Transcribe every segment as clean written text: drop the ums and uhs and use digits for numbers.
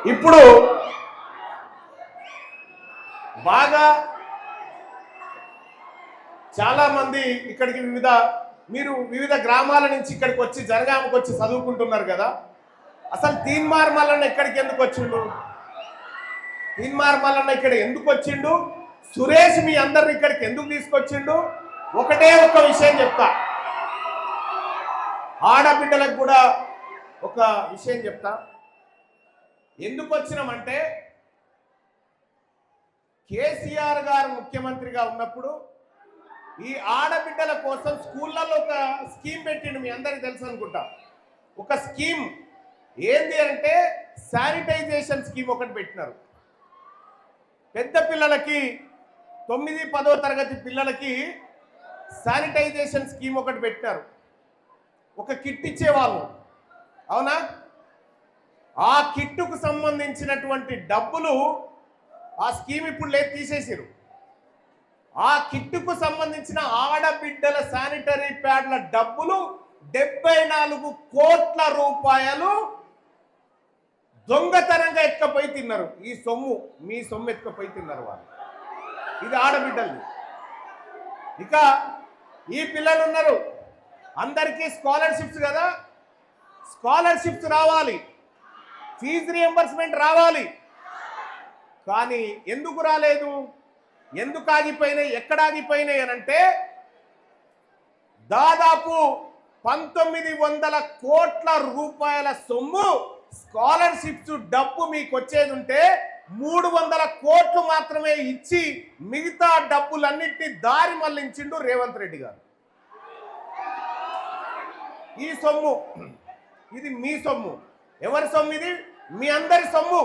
ఇప్పుడు బాగా చాలా మంది ఇక్కడికి వివిధ గ్రామాల నుంచి ఇక్కడికి వచ్చి జనగామకు వచ్చి చదువుకుంటున్నారు కదా. అసలు తీన్మార్ మల్లన్న ఇక్కడికి ఎందుకు వచ్చిండు? తీన్మార్ మల్లన్న ఇక్కడ ఎందుకు వచ్చిండు? సురేష్ మీ అందరిని ఇక్కడికి ఎందుకు తీసుకొచ్చిండు? ఒకటే ఒక విషయం చెప్తా, ఆడబిడ్డలకు కూడా ఒక విషయం చెప్తా. ఎందుకు వచ్చినామంటే కేసీఆర్ గారు ముఖ్యమంత్రిగా ఉన్నప్పుడు ఈ ఆడబిడ్డల కోసం స్కూళ్ళల్లో ఒక స్కీమ్ పెట్టిండు, మీ అందరికీ తెలుసు అనుకుంటా. ఒక స్కీమ్ ఏంది అంటే శానిటైజేషన్ స్కీమ్ ఒకటి పెట్టినారు. పెద్ద పిల్లలకి 9, 10వ తరగతి పిల్లలకి శానిటైజేషన్ స్కీమ్ ఒకటి పెట్టినారు. ఒక కిట్ ఇచ్చేవాళ్ళు, అవునా? ఆ కిట్టుకు సంబంధించినటువంటి డబ్బులు ఆ స్కీమ్ ఇప్పుడు లేదు, తీసేసారు. ఆ కిట్టుకు సంబంధించిన ఆడబిడ్డల శానిటరీ ప్యాడ్ల డబ్బులు 74 కోట్ల రూపాయలు దొంగతనంగా ఎత్తుకపోయి తిన్నారు. ఈ సొమ్ము మీ సొమ్ము ఎత్తుకపోయి తిన్నారు వాళ్ళు. ఇది ఆడబిడ్డలు. ఇక ఈ పిల్లలు ఉన్నారు, అందరికీ స్కాలర్షిప్స్ కదా, స్కాలర్షిప్స్ రావాలి, ఫీజు రియంబర్స్మెంట్ రావాలి. కానీ ఎందుకు రాలేదు? ఎందుకు ఆగిపోయినాయి? ఎక్కడ ఆగిపోయినాయి అని అంటే దాదాపు 1900 కోట్ల రూపాయల సొమ్ము స్కాలర్షిప్స్ డబ్బు మీకు వచ్చేది ఉంటే 300 కోట్లు మాత్రమే ఇచ్చి మిగతా డబ్బులన్నింటినీ దారి మళ్లించిండు రేవంత్ రెడ్డి గారు. ఈ సొమ్ము ఇది మీ సొమ్ము. ఎవరి సొమ్ము ఇది? మీ అందరి సొమ్ము.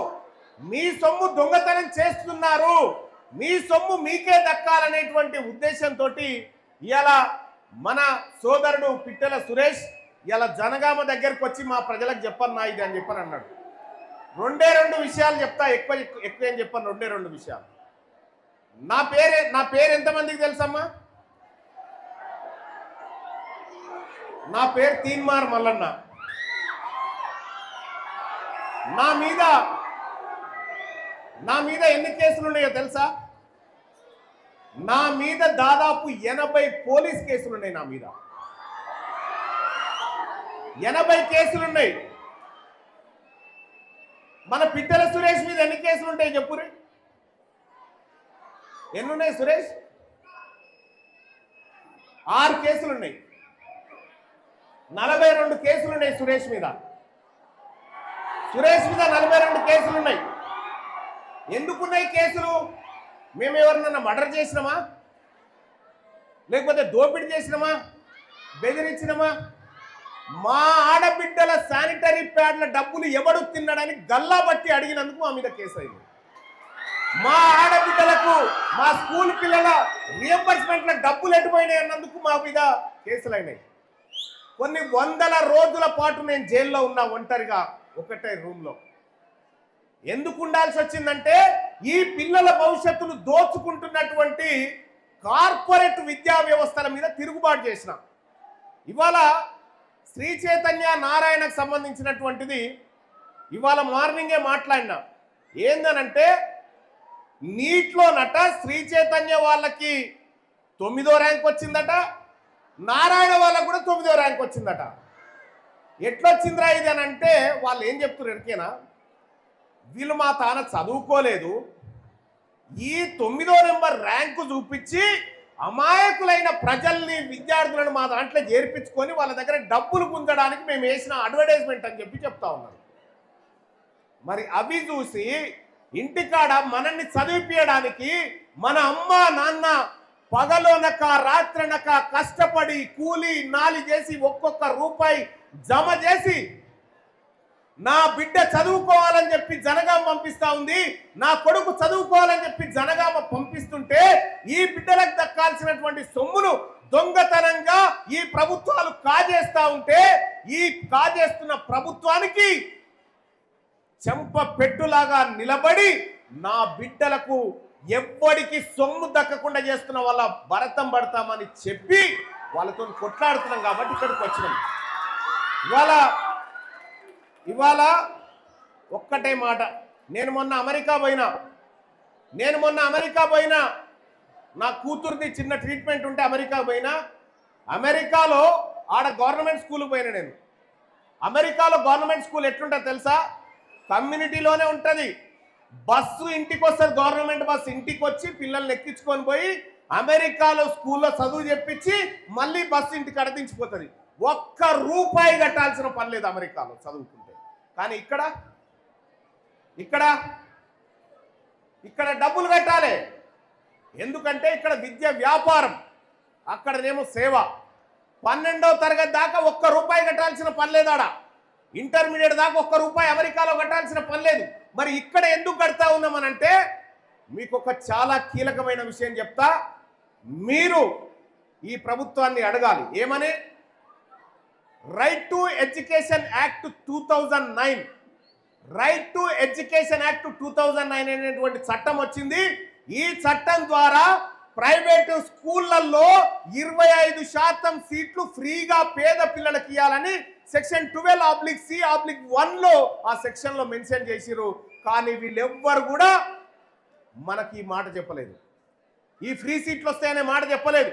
మీ సొమ్ము దొంగతనం చేస్తున్నారు, మీ సొమ్ము మీకే దక్కాలనేటువంటి ఉద్దేశంతో ఇవాళ మన సోదరుడు పిట్టెల సురేష్ ఇలా జనగామ దగ్గరకు వచ్చి మా ప్రజలకు చెప్పన్నా ఇది అని చెప్పని అన్నాడు. 2 విషయాలు చెప్తా, ఎక్కువ ఏం చెప్పాను. 2 విషయాలు. నా పేరు ఎంతమందికి తెలుసమ్మా? నా పేరు తీన్మార్ మల్లన్న. నా మీద ఎన్ని కేసులు ఉన్నాయో తెలుసా? నా మీద దాదాపు 80 పోలీస్ కేసులు ఉన్నాయి. నా మీద 80 కేసులున్నాయి. మన పిట్టెల సురేష్ మీద ఎన్ని కేసులు ఉంటాయి చెప్పురి? ఎన్నున్నాయి సురేష్? 6 కేసులున్నాయి. 42 కేసులున్నాయి సురేష్ మీద. 42 కేసులున్నాయి. ఎందుకున్నాయి కేసులు? మేము ఎవరినన్నా మర్డర్ చేసినామా? లేకపోతే దోపిడీ చేసినామా? బెదిరించినామా? మా ఆడబిడ్డల శానిటరీ ప్యాడ్ల డబ్బులు ఎవడు తిన్నాడని గల్లా బట్టి అడిగినందుకు మా మీద కేసు అయింది. మా ఆడబిడ్డలకు, మా స్కూల్ పిల్లల రియంబర్స్మెంట్ల డబ్బులు ఎటుపోయినాయి అన్నందుకు మా మీద కేసులు అయినాయి. కొన్ని 100 రోజుల పాటు నేను జైల్లో ఉన్నా ఒంటరిగా, ఒకటే రూమ్లో. ఎందుకు ఉండాల్సి వచ్చిందంటే ఈ పిల్లల భవిష్యత్తును దోచుకుంటున్నటువంటి కార్పొరేట్ విద్యా వ్యవస్థల మీద తిరుగుబాటు చేసిన. ఇవాళ శ్రీ చైతన్య నారాయణకు సంబంధించినటువంటిది ఇవాళ మార్నింగే మాట్లాడినా. ఏందనంటే నీట్లోనట శ్రీ చైతన్య వాళ్ళకి 9వ ర్యాంక్ వచ్చిందట, నారాయణ వాళ్ళకు కూడా 9వ ర్యాంక్ వచ్చిందట. ఎట్లొచ్చిందిరా ఇది అని అంటే వాళ్ళు ఏం చెప్తున్నారు ఎరికేనా? వీళ్ళు మా తాన చదువుకోలేదు, ఈ 9వ నెంబర్ ర్యాంకు చూపించి అమాయకులైన ప్రజల్ని, విద్యార్థులను మా దాంట్లో చేర్పించుకొని వాళ్ళ దగ్గర డబ్బులు గుంజడానికి మేము వేసిన అడ్వర్టైజ్మెంట్ అని చెప్తా ఉన్నారు. మరి అవి చూసి ఇంటికాడ మనల్ని చదివిపించడానికి మన అమ్మ నాన్న పగలోనక రాత్రనక కష్టపడి కూలి నాలి చేసి ఒక్కొక్క రూపాయి జమ చేసి నా బిడ్డ చదువుకోవాలని చెప్పి జనగామ పంపిస్తా ఉంది, నా కొడుకు చదువుకోవాలని చెప్పి జనగామ పంపిస్తుంటే ఈ బిడ్డలకు దక్కాల్సినటువంటి సొమ్మును దొంగతనంగా ఈ ప్రభుత్వాలు కాజేస్తా ఉంటే ఈ కాజేస్తున్న ప్రభుత్వానికి చెంప పెట్టులాగా నిలబడి నా బిడ్డలకు ఎవ్వడికి సొమ్ము దక్కకుండా చేస్తున్న వాళ్ళ భరతం పడతామని చెప్పి వాళ్ళతో కొట్లాడుతున్నాం కాబట్టి ఇక్కడికి వచ్చినాం. ఇవాళ ఒక్కటే మాట, నేను మొన్న అమెరికా పోయినా నా కూతురుది చిన్న ట్రీట్మెంట్ ఉంటే అమెరికా పోయినా. అమెరికాలో ఆడ గవర్నమెంట్ స్కూల్కి పోయినా నేను. అమెరికాలో గవర్నమెంట్ స్కూల్ ఎట్లుంటుందో తెలుసా? కమ్యూనిటీలోనే ఉంటుంది. బస్సు ఇంటికి వస్తుంది, గవర్నమెంట్ బస్సు ఇంటికి వచ్చి పిల్లల్ని ఎక్కించుకొని పోయి అమెరికాలో స్కూల్లో చదువు చెప్పించి మళ్ళీ బస్సు ఇంటికి అడదించిపోతుంది. ఒక్క రూపాయి కట్టాల్సిన పని లేదు అమెరికాలో చదువుకుంటే. కానీ ఇక్కడ డబ్బులు కట్టాలి. ఎందుకంటే ఇక్కడ విద్య వ్యాపారం, అక్కడనేమో సేవ. 12వ తరగతి దాకా ఒక్క రూపాయి కట్టాల్సిన పని లేదు. ఆడ ఇంటర్మీడియట్ దాకా ఒక్క రూపాయి అమెరికాలో కట్టాల్సిన పని లేదు. మరి ఇక్కడ ఎందుకు కడతా ఉన్నామనంటే మీకు ఒక చాలా కీలకమైన విషయం చెప్తా. మీరు ఈ ప్రభుత్వాన్ని అడగాలి ఏమని. Right to education act 2009, right to education act 2009 అనేటువంటి చట్టం వచ్చింది. ఈ చట్టం ద్వారా ప్రైవేటు స్కూళ్లలో 25% సీట్లు ఫ్రీగా పేద పిల్లలకు ఇవ్వాలని సెక్షన్ 12(c)(1) ఆ సెక్షన్లో మెన్షన్ చేసిరు. కానీ వీళ్ళెవ్వరు కూడా మనకి ఈ మాట చెప్పలేదు. ఈ ఫ్రీ సీట్లు వస్తాయనే మాట చెప్పలేదు.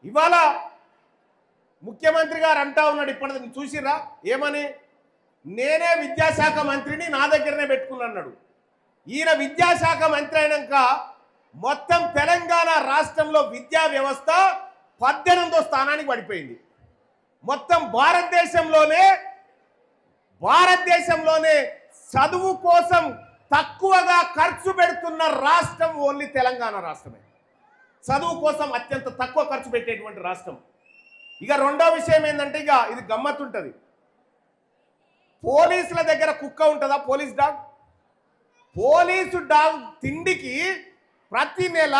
ఇవాళ ముఖ్యమంత్రి గారు అంటా ఉన్నాడు, ఇప్పటి చూసిరా ఏమని, నేనే విద్యాశాఖ మంత్రిని, నా దగ్గరనే పెట్టుకున్నాడు. ఈయన విద్యాశాఖ మంత్రి అయినాక మొత్తం తెలంగాణ రాష్ట్రంలో విద్యా వ్యవస్థ 18వ స్థానానికి పడిపోయింది. మొత్తం భారతదేశంలోనే చదువు కోసం తక్కువగా ఖర్చు పెడుతున్న రాష్ట్రం ఓన్లీ తెలంగాణ రాష్ట్రమే. చదువు కోసం అత్యంత తక్కువ ఖర్చు పెట్టేటువంటి రాష్ట్రం. ఇక రెండో విషయం ఏంటంటే, ఇక ఇది గమ్మత్తుంటుంది. పోలీసుల దగ్గర కుక్క ఉంటుందా? పోలీసు డాగ్ తిండికి ప్రతి నెల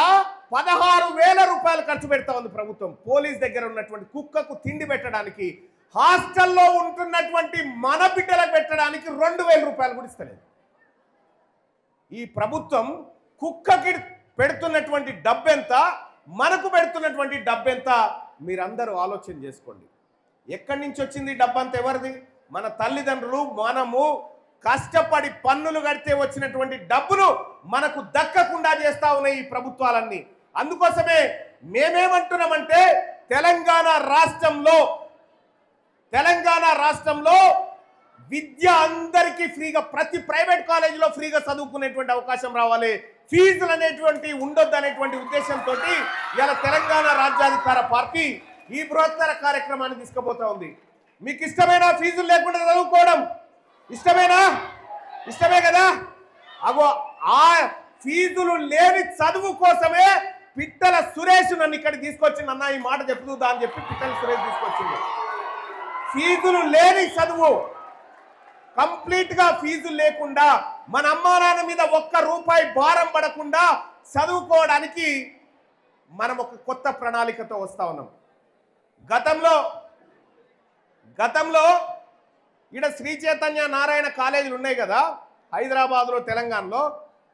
16,000 రూపాయలు ఖర్చు పెడతా ఉంది ప్రభుత్వం. పోలీస్ దగ్గర ఉన్నటువంటి కుక్కకు తిండి పెట్టడానికి, హాస్టల్లో ఉంటున్నటువంటి మన బిడ్డలకు పెట్టడానికి 2,000 రూపాయలు కూడా ఇస్తలేదు. ఈ ప్రభుత్వం కుక్కకి పెడుతున్నటువంటి డబ్బెంత, మనకు పెడుతున్నటువంటి డబ్బెంత మీరందరూ ఆలోచన చేసుకోండి. ఎక్కడి నుంచి వచ్చింది డబ్బంతా? ఎవరిది? మన తల్లిదండ్రులు, మనము కష్టపడి పన్నులు కడితే వచ్చినటువంటి డబ్బులు మనకు దక్కకుండా చేస్తా ఉన్నాయి ఈ ప్రభుత్వాలన్నీ. అందుకోసమే మేమేమంటున్నామంటే తెలంగాణ రాష్ట్రంలో విద్య అందరికీ ఫ్రీగా, ప్రతి ప్రైవేట్ కాలేజీలో ఫ్రీగా చదువుకునేటువంటి అవకాశం రావాలి. ఫీజులు అనేటువంటి ఉండొద్దు అనేటువంటి ఉద్దేశంతో ఇలా తెలంగాణ రాజ్యాధికార పార్టీ ఈ బృహత్తర కార్యక్రమాన్ని తీసుకుపోతా ఉంది. మీకు ఇష్టమైన ఫీజులు లేకుండా చదువుకోవడం ఇష్టమే కదా? అగో ఆ ఫీజులు లేని చదువు కోసమే పిట్టల సురేష్ నన్ను ఇక్కడికి తీసుకొచ్చింది. అన్న ఈ మాట చెప్పుదా అని చెప్పి పిట్టల సురేష్ తీసుకొచ్చింది. ఫీజులు లేని చదువు, కంప్లీట్ గా ఫీజులు లేకుండా, మన అమ్మా నాన్న మీద ఒక్క రూపాయి భారం పడకుండా చదువుకోవడానికి మనం ఒక కొత్త ప్రణాళికతో వస్తా ఉన్నాం. గతంలో ఇక్కడ శ్రీ చైతన్య నారాయణ కాలేజీలు ఉన్నాయి కదా హైదరాబాద్లో, తెలంగాణలో.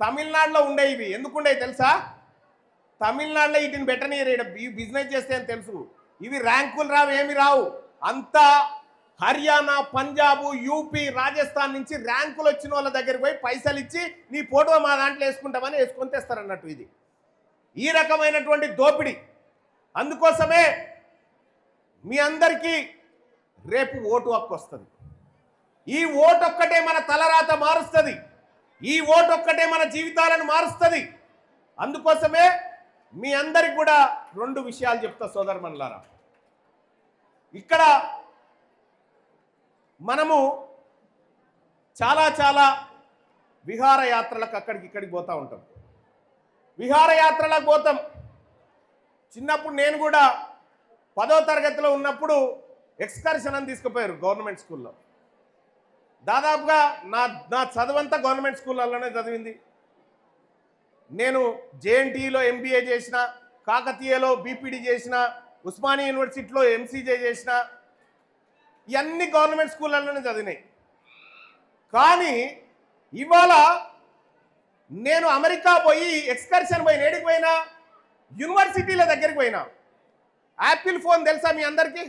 తమిళనాడులో ఉండేవి. ఎందుకుండేవి తెలుసా? తమిళనాడులో వీటిని పెట్టనీయరు. ఈ బిజినెస్ చేస్తే అని తెలుసు. ఇవి ర్యాంకులు రావు, ఏమి రావు. అంతా హర్యానా, పంజాబ్, యూపీ, రాజస్థాన్ నుంచి ర్యాంకులు వచ్చిన వాళ్ళ దగ్గరికి పోయి పైసలు ఇచ్చి నీ ఫోటో మా దాంట్లో వేసుకుంటామని వేసుకొని తెస్తారన్నట్టు. ఇది ఈ రకమైనటువంటి దోపిడీ. అందుకోసమే మీ అందరికీ రేపు ఓటు హక్కు వస్తుంది. ఈ ఓటు ఒక్కటే మన తలరాత మారుస్తుంది. ఈ ఓటు ఒక్కటే మన జీవితాలను మారుస్తుంది. అందుకోసమే మీ అందరికి కూడా 2 విషయాలు చెప్తా సోదరుమణులారా. ఇక్కడ మనము చాలా విహారయాత్రలకు అక్కడికి ఇక్కడికి పోతూ ఉంటాం. విహారయాత్రలకు పోతాం. చిన్నప్పుడు నేను కూడా 10వ తరగతిలో ఉన్నప్పుడు ఎక్స్కర్షన్ అని తీసుకుపోయారు గవర్నమెంట్ స్కూల్లో. దాదాపుగా నా చదువంతా గవర్నమెంట్ స్కూళ్ళలోనే చదివింది. నేను జేఎన్టీలో ఎంబీఏ చేసిన, కాకతీయలో బీపీడీ చేసిన, ఉస్మానియా యూనివర్సిటీలో ఎంసీజే చేసిన, ఇవన్నీ గవర్నమెంట్ స్కూళ్ళలోనే చదివినాయి. కానీ ఇవాళ నేను అమెరికా పోయి ఎక్స్కర్షన్ పోయిన, ఏడికి పోయినా? యూనివర్సిటీల దగ్గరికి పోయినా. యాపిల్ ఫోన్ తెలుసా మీ అందరికీ?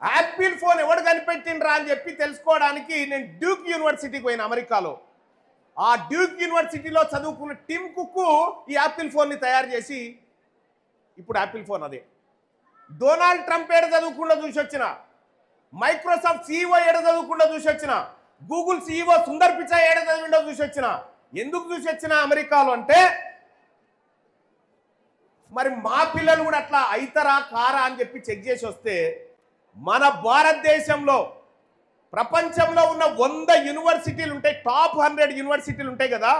యాపిల్ ఫోన్ ఎవడు కనిపెట్టిండ్రా అని చెప్పి తెలుసుకోవడానికి నేను డ్యూక్ యూనివర్సిటీకి పోయినా అమెరికాలో. ఆ డ్యూక్ యూనివర్సిటీలో చదువుకున్న టిమ్ కుక్ ఈ యాపిల్ ఫోన్ని తయారు చేసి ఇప్పుడు యాపిల్ ఫోన్ అదే. డొనాల్డ్ ట్రంప్ ఏడ చదువుకుండా చూసి వచ్చిన, మైక్రోసాఫ్ట్ సీఈఓ ఏడ చదువుకుండా చూసి వచ్చిన, గూగుల్ సీఈఓ సుందర్ పిచాయ్ ఏడ చదివిండో చూసి వచ్చిన. ఎందుకు చూసి వచ్చిన అమెరికాలో అంటే మరి మా పిల్లలు కూడా అట్లా అయితరా కారా అని చెప్పి చెక్ చేసి వస్తే మన భారతదేశంలో ప్రపంచంలో ఉన్న 100 యూనివర్సిటీలు ఉంటాయి, టాప్ 100 యూనివర్సిటీలు ఉంటాయి కదా.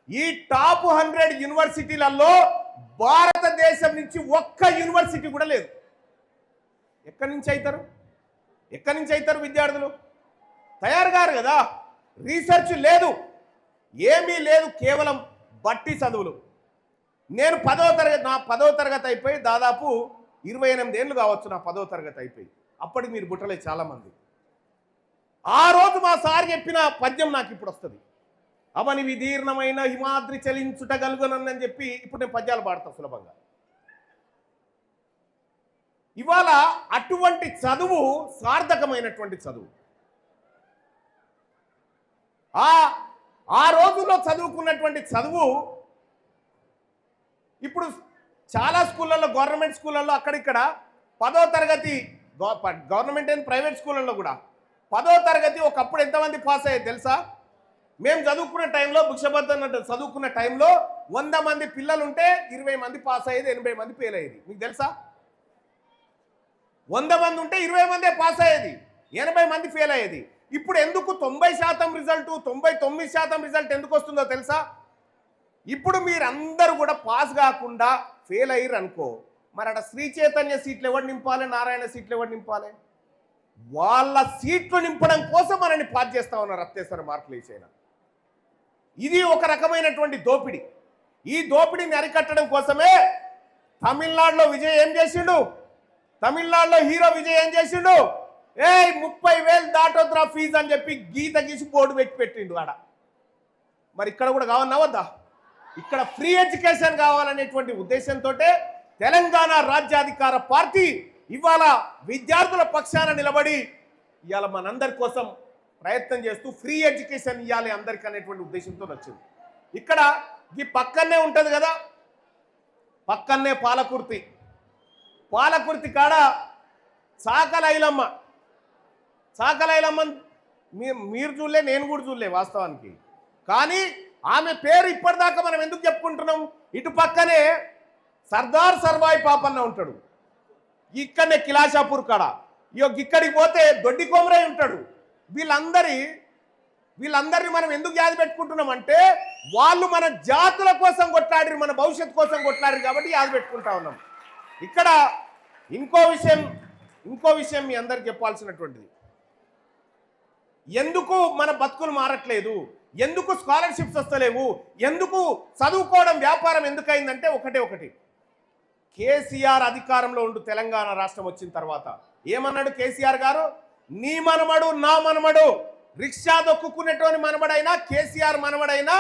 ఈ టాప్ 100 యూనివర్సిటీలలో భారతదేశం నుంచి ఒక్క యూనివర్సిటీ కూడా లేదు. ఎక్కడి నుంచి అవుతారు విద్యార్థులు? తయారు గారు కదా. రీసెర్చ్ లేదు, ఏమీ లేదు, కేవలం బట్టి చదువులు. నేను 10వ తరగతి, నా 10వ తరగతి అయిపోయి దాదాపు 28 ఏళ్ళు కావచ్చు నా 10వ తరగతి అయిపోయి. అప్పటికి మీరు బుట్టలే చాలామంది. ఆ రోజు మా సార్ చెప్పిన పద్యం నాకు ఇప్పుడు వస్తుంది. అవని విదీర్ణమైన హిమాద్రి చలించుట గలుగునని చెప్పి ఇప్పుడు నేను పద్యాలు పాడతాను సులభంగా. ఇవాళ అటువంటి చదువు సార్థకమైనటువంటి చదువు. ఆ రోజుల్లో చదువుకున్నటువంటి చదువు ఇప్పుడు చాలా స్కూళ్ళల్లో, గవర్నమెంట్ స్కూళ్ళల్లో అక్కడిక్కడ 10వ తరగతి, గవర్నమెంట్ అండ్ ప్రైవేట్ స్కూళ్ళల్లో కూడా 10వ తరగతి ఒకప్పుడు ఎంతమంది పాస్ అయ్యేది తెలుసా? మేము చదువుకున్న టైంలో, భిక్షబద్ధం చదువుకున్న టైంలో 100 మంది పిల్లలు ఉంటే 20 మంది పాస్ అయ్యేది, 80 మంది ఫెయిల్ అయ్యేది. మీకు తెలుసా? 100 మంది ఉంటే 20 మందే పాస్ అయ్యేది, 80 మంది ఫెయిల్ అయ్యేది. ఇప్పుడు ఎందుకు 90% రిజల్ట్, 99% రిజల్ట్ ఎందుకు వస్తుందో తెలుసా? ఇప్పుడు మీరందరూ కూడా పాస్ కాకుండా ఫెయిల్ అయ్యారు అనుకో, మరి అక్కడ శ్రీ చైతన్య సీట్లు ఎవరు నింపాలి, నారాయణ సీట్లు ఎవరు నింపాలి? వాళ్ళ సీట్లు నింపడం కోసం మనల్ని పాస్ చేస్తా ఉన్నారు అత్యవసర మార్కులు వేసైనా. ఇది ఒక రకమైనటువంటి దోపిడీ. ఈ దోపిడీని అరికట్టడం కోసమే తమిళనాడులో విజయ్ ఏం చేసిండు? తమిళనాడులో హీరో విజయ్ ఏం చేసిండు? 30,000 దాటొద్దురా ఫీజు అని చెప్పి గీత గీసి బోర్డు పెట్టిండు ఆడ. మరి ఇక్కడ కూడా కావన్నా వద్దా? ఇక్కడ ఫ్రీ ఎడ్యుకేషన్ కావాలనేటువంటి ఉద్దేశంతో తెలంగాణ రాజ్యాధికార పార్టీ ఇవాళ విద్యార్థుల పక్షాన నిలబడి ఇవాళ మనందరి కోసం ప్రయత్నం చేస్తూ ఫ్రీ ఎడ్యుకేషన్ ఇవ్వాలి అందరికీ అనేటువంటి ఉద్దేశంతో వచ్చింది. ఇక్కడ ఈ పక్కనే ఉంటుంది కదా, పక్కనే పాలకుర్తి కాడ చాకలైలమ్మ మీరు చూడలే, నేను కూడా చూడలే వాస్తవానికి. కానీ ఆమె పేరు ఇప్పటిదాకా మనం ఎందుకు చెప్పుకుంటున్నాం? ఇటు పక్కనే సర్దార్ సర్వాయి పాపన్న ఉంటాడు, ఇక్కడనే కిలాషాపూర్ కాడ. ఇక్కడికి పోతే దొడ్డి కొమరై ఉంటాడు. వీళ్ళందరినీ మనం ఎందుకు యాద పెట్టుకుంటున్నాం అంటే వాళ్ళు మన జాతుల కోసం కొట్లాడారు, మన భవిష్యత్తు కోసం కొట్లాడారు కాబట్టి యాద పెట్టుకుంటా ఉన్నాం. ఇక్కడ ఇంకో విషయం మీ అందరికి చెప్పాల్సినటువంటిది. ఎందుకు మన బతుకులు మారట్లేదు, ఎందుకు స్కాలర్షిప్స్ వస్తలేవు, ఎందుకు చదువుకోవడం వ్యాపారం ఎందుకైందంటే ఒకటి, కేసీఆర్ అధికారంలో ఉండు తెలంగాణ రాష్ట్రం వచ్చిన తర్వాత ఏమన్నాడు కేసీఆర్ గారు? నీ మనమడు నా మనమడు, రిక్షా దొక్కుకునేటోని మనమడైనా కేసీఆర్ మనమడైనా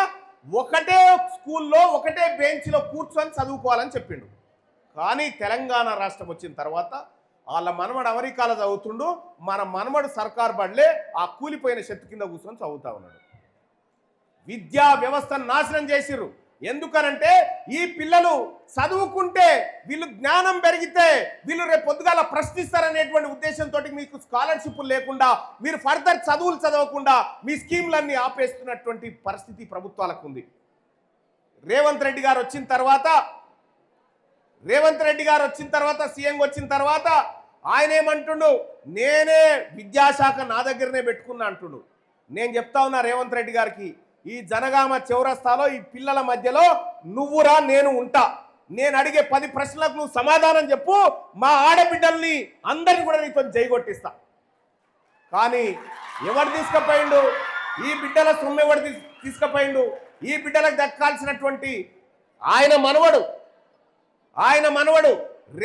ఒకటే స్కూల్లో ఒకటే బెంచ్లో కూర్చొని చదువుకోవాలని చెప్పిండు. కానీ తెలంగాణ రాష్ట్రం వచ్చిన తర్వాత వాళ్ళ మనమడు అమెరికాలో చదువుతుండు, మన మనమడు సర్కార్ బడ్లే ఆ కూలిపోయిన చెట్టు కింద కూర్చొని చదువుతా ఉన్నాడు. విద్యా వ్యవస్థను నాశనం చేసిర్రు. ఎందుకనంటే ఈ పిల్లలు చదువుకుంటే వీళ్ళు జ్ఞానం పెరిగితే వీళ్ళు రేపు పొద్దుగాల ప్రశ్నిస్తారనేటువంటి ఉద్దేశంతో మీకు స్కాలర్షిప్లు లేకుండా మీరు ఫర్దర్ చదువులు చదవకుండా మీ స్కీమ్లన్నీ ఆపేస్తున్నటువంటి పరిస్థితి ప్రభుత్వాలకు ఉంది. రేవంత్ రెడ్డి గారు వచ్చిన తర్వాత సీఎం వచ్చిన తర్వాత ఆయన ఏమంటుండు? నేనే విద్యాశాఖ నా దగ్గరనే పెట్టుకున్నా అంటుండు. నేను చెప్తా ఉన్నా రేవంత్ రెడ్డి గారికి, ఈ జనగామ చౌరస్తాలో ఈ పిల్లల మధ్యలో నువ్వురా నేను ఉంటా, నేను అడిగే 10 ప్రశ్నలకు నువ్వు సమాధానం చెప్పు, మా ఆడబిడ్డల్ని అందరిని కూడా నీతో జైగొట్టిస్తా. కానీ ఎవరు తీసుకుపోయిండు? ఈ బిడ్డల సొమ్ము ఎవరు తీసుకుపోయిండు? ఈ బిడ్డలకు దక్కాల్సినటువంటి ఆయన మనవడు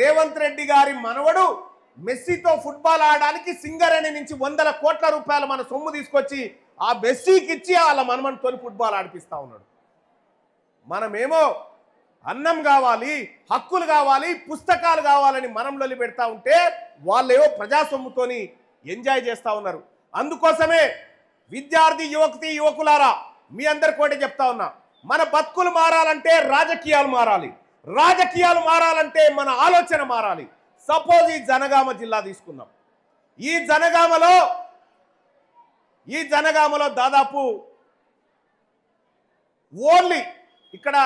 రేవంత్ రెడ్డి గారి మనవడు మెస్సీతో ఫుట్బాల్ ఆడడానికి సింగరేణి నుంచి 100 కోట్ల రూపాయలు మన సొమ్ము తీసుకొచ్చి ఆ మెస్సీకి ఇచ్చి వాళ్ళ మనమనితో ఫుట్బాల్ ఆడిపిస్తా ఉన్నాడు. మనమేమో అన్నం కావాలి, హక్కులు కావాలి, పుస్తకాలు కావాలని మనం లొల్లి పెడతా ఉంటే వాళ్ళేవో ప్రజా సొమ్ముతోని ఎంజాయ్ చేస్తూ ఉన్నారు. అందుకోసమే విద్యార్థి యువకులారా, మీ అందరికి ఒకటి చెప్తా ఉన్నా, మన బతుకులు మారాలంటే రాజకీయాలు మారాలి, రాజకీయాలు మారాలంటే మన ఆలోచన మారాలి. సపోజ్ ఈ జనగామ జిల్లా తీసుకుందాం. ఈ జనగామలో దాదాపు ఓన్లీ ఇక్కడ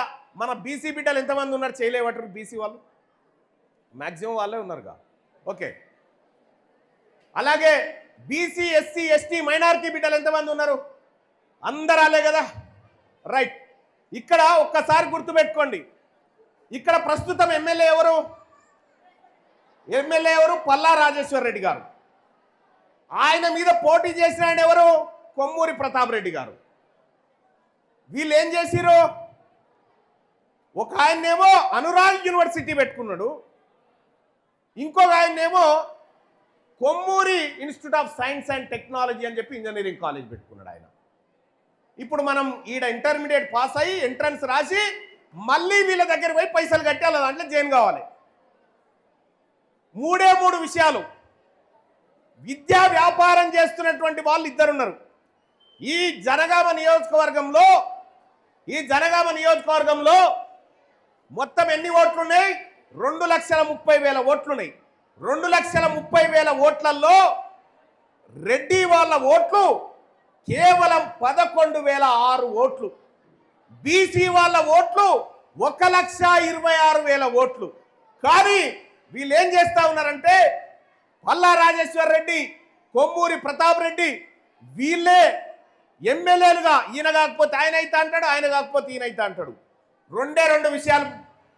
మన బీసీ బిడ్డలు ఎంతమంది ఉన్నారు చేయలేవటారు? బీసీ వాళ్ళు మ్యాక్సిమం వాళ్ళే ఉన్నారుగా. ఓకే, అలాగే బీసీ ఎస్సీ ఎస్టీ మైనారిటీ బిడ్డలు ఎంతమంది ఉన్నారు? అందరూ అలే కదా, రైట్. ఇక్కడ ఒక్కసారి గుర్తుపెట్టుకోండి, ఇక్కడ ప్రస్తుతం ఎమ్మెల్యే ఎవరు? పల్లా రాజేశ్వర్ రెడ్డి గారు. ఆయన మీద పోటీ చేసిన ఆయన ఎవరు? కొమ్మూరి ప్రతాప్ రెడ్డి గారు. వీళ్ళు ఏం చేసిరు? ఒక ఆయన్నేమో అనురాగ్ యూనివర్సిటీ పెట్టుకున్నాడు, ఇంకొక ఆయన్నేమో Kommuri institute of science and technology అని చెప్పి ఇంజనీరింగ్ కాలేజ్ పెట్టుకున్నాడు ఆయన. ఇప్పుడు మనం ఈడ ఇంటర్మీడియట్ పాస్ అయ్యి ఎంట్రన్స్ రాసి మళ్ళీ వీళ్ళ దగ్గర పోయి పైసలు కట్టాలి, దాంట్లో జాయిన్ కావాలి. మూడు విషయాలు. విద్యా వ్యాపారం చేస్తున్నటువంటి వాళ్ళు ఇద్దరున్నారు ఈ జనగామ నియోజకవర్గంలో. మొత్తం ఎన్ని ఓట్లు ఉన్నాయి? 2,30,000 ఓట్లున్నాయి. 2,30,000 ఓట్లలో రెడ్డి వాళ్ళ ఓట్లు కేవలం 11,006 ఓట్లు, బీసీ వాళ్ళ ఓట్లు 1,26,000 ఓట్లు. కానీ వీళ్ళు ఏం చేస్తా ఉన్నారంటే పల్లా రాజేశ్వర్ రెడ్డి, కొమ్మూరి ప్రతాప్ రెడ్డి వీళ్ళే ఎమ్మెల్యేలుగా, ఈయన కాకపోతే ఆయన అయితే అంటాడు, ఆయన కాకపోతే ఈయన అయితే అంటాడు. రెండు విషయాలు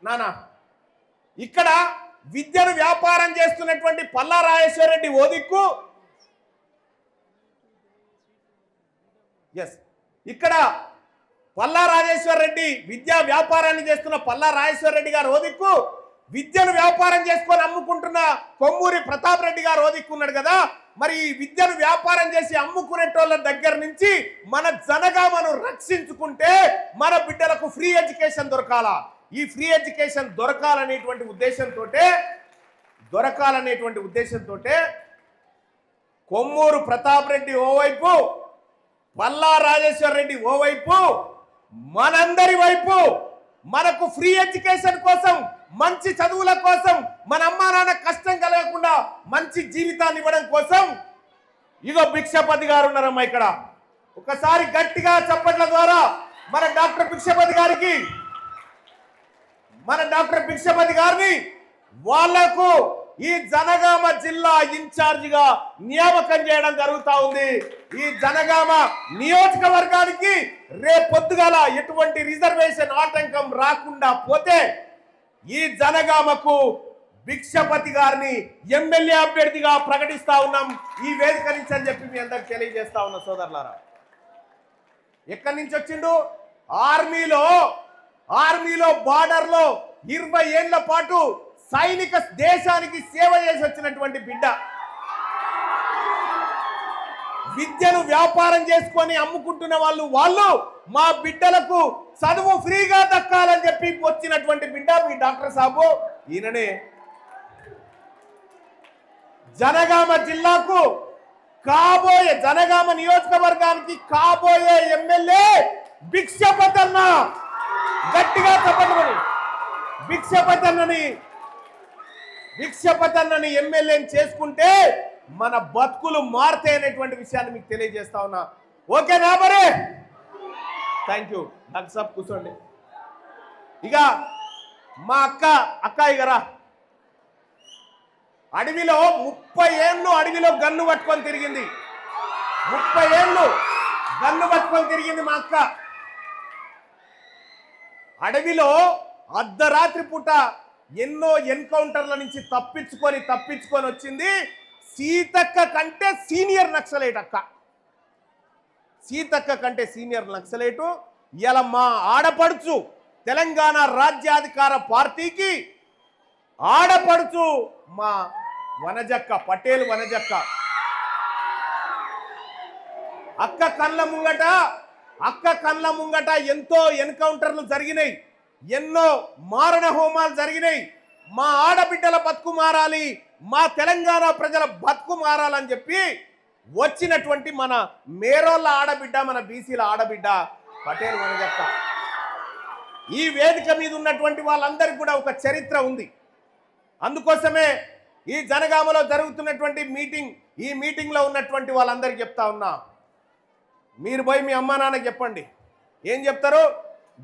నానా. ఇక్కడ విద్యను వ్యాపారం చేస్తున్నటువంటి పల్లా రాజేశ్వర్ రెడ్డి ఓ దిక్కు, ఇక్కడ పల్లా రాజేశ్వర్ రెడ్డి విద్యా వ్యాపారాన్ని చేస్తున్న పల్లా రాజేశ్వర్ రెడ్డి గారు ఓ దిక్కు, విద్యను వ్యాపారం చేసుకొని అమ్ముకుంటున్న కొమ్మూరి ప్రతాప్ రెడ్డి గారు ఓ దిక్కున్నాడు కదా. మరి ఈ విద్యను వ్యాపారం చేసి అమ్ముకునేటోళ్ళ దగ్గర నుంచి మన జనగామను రక్షించుకుంటే మన బిడ్డలకు ఫ్రీ ఎడ్యుకేషన్ దొరకాలా. ఈ ఫ్రీ ఎడ్యుకేషన్ దొరకాలనేటువంటి ఉద్దేశంతో కొమ్మూరు ప్రతాప్ రెడ్డి ఓవైపు, పల్లా రాజేశ్వర్ రెడ్డి ఓవైపు, మనందరి వైపు మనకు ఫ్రీ ఎడ్యుకేషన్ కోసం, మంచి చదువుల కోసం, మన అమ్మా నాన్న కష్టం కలగకుండా మంచి జీవితాన్ని ఇవ్వడం కోసం ఇగో భిక్షపతి గారు ఉన్నారమ్మా ఇక్కడ. ఒకసారి గట్టిగా చప్పట్ల ద్వారా మన డాక్టర్ భిక్షపతి గారిని వాళ్లకు ఈ జనగామ జిల్లా ఇన్ఛార్జిగా నియామకం చేయడం జరుగుతూ ఉంది. ఈ జనగామ నియోజకవర్గానికి రేపొద్దుగాల ఎటువంటి రిజర్వేషన్ ఆటంకం రాకుండా పోతే ఈ జనగామకు భిక్షపతి గారిని ఎమ్మెల్యే అభ్యర్థిగా ప్రకటిస్తా ఉన్నాం ఈ వేదిక నుంచి అని చెప్పి మీ అందరికి తెలియజేస్తా ఉన్నా సోదరులారా. ఎక్కడి నుంచి వచ్చిండు? ఆర్మీలో బార్డర్లో 20 ఏళ్ల పాటు సైనిక దేశానికి సేవ చేసి వచ్చినటువంటి బిడ్డ. విద్యను వ్యాపారం చేసుకొని అమ్ముకుంటున్న వాళ్ళు మా బిడ్డలకు చదువు ఫ్రీగా దక్కాలని చెప్పి వచ్చినటువంటి బిడ్డ మీ డాక్టర్ సాబు. ఈయననే జనగామ జిల్లాకు కాబోయే, జనగామ నియోజకవర్గానికి కాబోయే ఎమ్మెల్యే భిక్షపతన్న. గట్టిగా చెప్పండి. భిక్షపతన్నని ఎమ్మెల్యేని చేసుకుంటే మన బతుకులు మారుతాయి అనేటువంటి విషయాన్ని మీకు తెలియజేస్తా ఉన్నా. ఓకేనా? మరి థ్యాంక్ యూ డాక్టర్ సాబ్, కూర్చోండి. ఇక మా అక్కాయి గారా, అడవిలో 30 ఏళ్ళు అడవిలో గన్ను పట్టుకొని తిరిగింది. 30 ఏళ్ళు గన్ను పట్టుకొని తిరిగింది మా అక్క. అడవిలో అర్ధరాత్రి పూట ఎన్నో ఎన్కౌంటర్ల నుంచి తప్పించుకొని వచ్చింది. సీతక్క కంటే సీనియర్ నక్సలైట్ అక్క. సీతక్క కంటే సీనియర్ నక్సలైటు. ఇలా మా ఆడపడుచు, తెలంగాణ రాజ్యాధికార పార్టీకి ఆడపడుచు మా వనజక్క, పటేల్ వనజక్క. అక్క కళ్ళ ముంగట ఎంతో ఎన్కౌంటర్లు జరిగినాయి, ఎన్నో మారణ హోమాలు జరిగినాయి. మా ఆడబిడ్డల బతుకు మారాలి, మా తెలంగాణ ప్రజల బతుకు మారాలని చెప్పి వచ్చినటువంటి మన మేరోళ్ళ ఆడబిడ్డ, మన బీసీల ఆడబిడ్డ పటేల్ వనజక్క. ఈ వేదిక మీద ఉన్నటువంటి వాళ్ళందరికీ కూడా ఒక చరిత్ర ఉంది. అందుకోసమే ఈ జనగామలో జరుగుతున్నటువంటి ఈ మీటింగ్లో ఉన్నటువంటి వాళ్ళందరికీ చెప్తా ఉన్నా, మీరు పోయి మీ అమ్మా నాన్నకి చెప్పండి. ఏం చెప్తారు?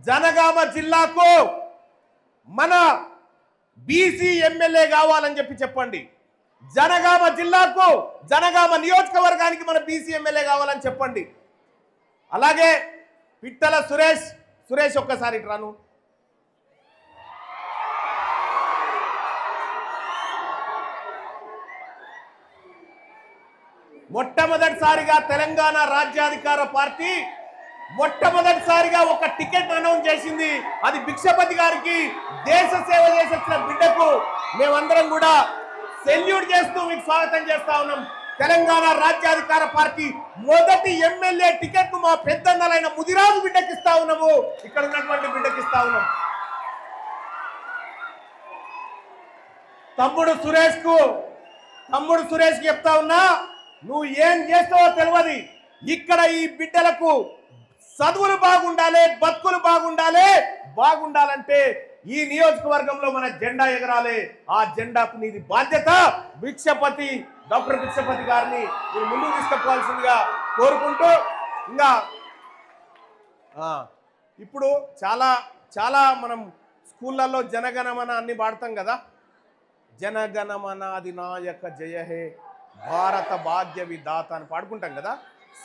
జనగామ జిల్లాకు మన బీసీ ఎమ్మెల్యే కావాలని చెప్పండి. జనగామ జిల్లాకు, జనగామ నియోజకవర్గానికి మన బీసీ ఎమ్మెల్యే కావాలని చెప్పండి. అలాగే పిట్టల సురేష్ ఒక్కసారి రాను. మొట్టమొదటిసారిగా తెలంగాణ రాజ్యాధికార పార్టీ మొట్టమొదటిసారిగా ఒక టికెట్ అనౌన్స్ చేసింది. అది భిక్షపతి గారికి, దేశ సేవ చేసి వచ్చిన బిడ్డకు మేమందరం కూడా సెల్యూట్ చేస్తూ మీకు స్వాగతం చేస్తా ఉన్నాం. తెలంగాణ రాజ్యాధికార పార్టీ మొదటి ఎమ్మెల్యే టికెట్ మా పెద్దన్నలైన ముదిరాజు బిడ్డకి ఇస్తా ఉన్నాము. ఇక్కడ ఉన్నటువంటి బిడ్డకి ఇస్తా ఉన్నాం. తమ్ముడు సురేష్ చెప్తా ఉన్నా, నువ్వు ఏం చేస్తావో తెలియదు. ఇక్కడ ఈ బిడ్డలకు చదువులు బాగుండాలి, బతుకులు బాగుండాలంటే ఈ నియోజకవర్గంలో మన జెండా ఎగరాలి. ఆ జెండాకు నీది బాధ్యత. డాక్టర్ భిక్షపతి గారిని మీరు ముందుకు తీసుకుపోవాల్సిందిగా కోరుకుంటూ, ఇంకా ఇప్పుడు చాలా మనం స్కూళ్ళల్లో జనగణమన అన్ని పాడతాం కదా. జనగణమన అధినాయక జయ హే భారత భాగ్య విధాత అని పాడుకుంటాం కదా.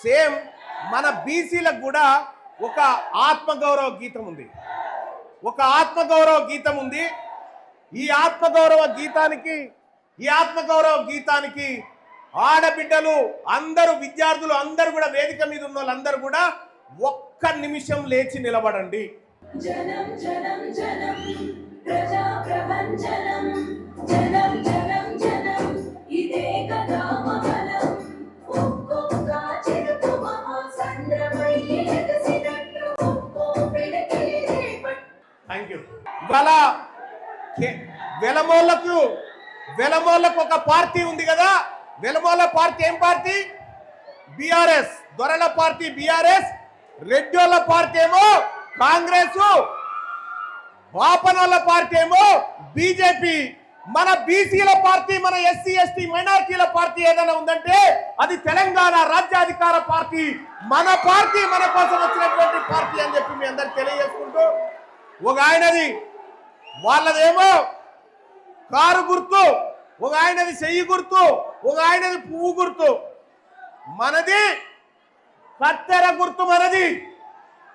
సేమ్ మన బీసీలకు కూడా ఒక ఆత్మగౌరవ గీతం ఉంది. ఈ ఆత్మగౌరవ గీతానికి ఆడబిడ్డలు అందరూ, విద్యార్థులు అందరూ కూడా, వేదిక మీద ఉన్న వాళ్ళందరూ కూడా ఒక్క నిమిషం లేచి నిలబడండి. జనం జనం జనం ప్రజా ప్రపంచనం జనం జనం జనం ఇదే కదా మహలం ఒక్కొక్క చిరుకు మహాసంద్రమై ఎగసినట్టు ఒక్కో పిడకిలి రేపట్. Thank you. ఇవాళ వెలమోళ్ళకు ఒక పార్టీ ఉంది కదా. వెలమోళ్ళ పార్టీ ఏం పార్టీ? బీఆర్ఎస్. దొరల పార్టీ బీఆర్ఎస్, రెడ్డిల పార్టీ ఏమో కాంగ్రెస్, వాపనోళ్ళ పార్టీ ఏమో బీజేపీ. మన బీసీల పార్టీ, మన ఎస్సీ ఎస్టీ మైనారిటీల పార్టీ ఏదైనా ఉందంటే అది తెలంగాణ రాజ్యాధికార పార్టీ. మన పార్టీ మన కోసం వచ్చినటువంటి పార్టీ అని చెప్పి మీ అందరికి తెలియజేసుకుంటూ, ఒక ఆయనది వాళ్ళదేమో కారు గుర్తు, ఒక ఆయనది చెయ్యి గుర్తు, ఒక ఆయనది పువ్వు గుర్తు, మనది కత్తెర గుర్తు. మనది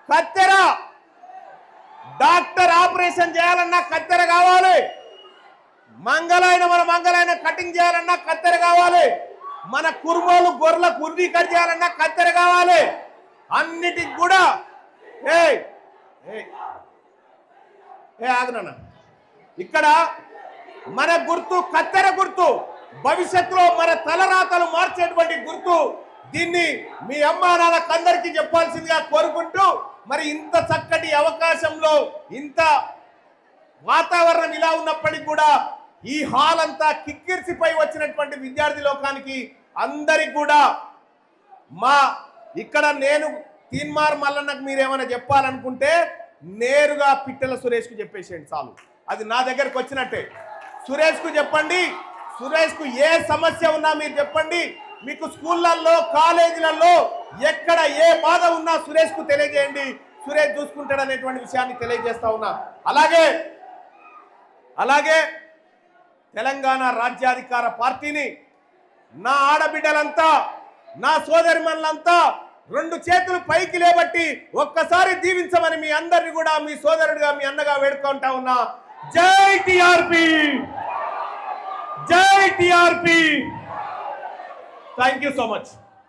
కత్తెర. డాక్టర్ ఆపరేషన్ చేయాలన్నా కత్తెర కావాలి. మన మంగళైన కటింగ్ చేయాలన్నా కత్తెర కావాలి. మన కుర్మోలు గొర్రెల కుర్రీ కట్ చేయాలన్నా కత్తెర కావాలి. అన్నిటికి కూడా ఆగనన్నా, ఇక్కడ మన గుర్తు కత్తెర గుర్తు. భవిష్యత్తులో మన తలరాతలు మార్చేటువంటి గుర్తు. దీన్ని మీ అమ్మా నాన్నకు అందరికీ చెప్పాల్సిందిగా కోరుకుంటూ, మరి ఇంత చక్కటి అవకాశంలో, ఇంత వాతావరణం ఇలా ఉన్నప్పటికీ కూడా ఈ హాల్ అంతా కిక్కిరిసిపోయి వచ్చినటువంటి విద్యార్థి లోకానికి అందరికి కూడా ఇక్కడ నేను తీన్మార్ మల్లన్నకు మీరేమైనా చెప్పాలనుకుంటే నేరుగా పిట్టల సురేష్కు చెప్పేసేయండి చాలు. అది నా దగ్గరకు వచ్చినట్టే. సురేష్కు చెప్పండి. సురేష్కు ఏ సమస్య ఉన్నా మీరు చెప్పండి. మీకు స్కూళ్ళల్లో, కాలేజీలలో ఎక్కడ ఏ బాధ ఉన్నా సురేష్కు తెలియజేయండి. సురేష్ చూసుకుంటాడు అనేటువంటి విషయాన్ని తెలియజేస్తా ఉన్నా. అలాగే తెలంగాణ రాజ్యాధికార పార్టీని నా ఆడబిడ్డలంతా, నా సోదరిమణులంతా రెండు చేతులు పైకి లేబట్టి ఒక్కసారి దీవించమని మీ అందరిని కూడా మీ సోదరుడిగా, మీ అన్నగా వేడుకుంటా ఉన్నా. జై టిఆర్పి, జై TRP. Thank you so much.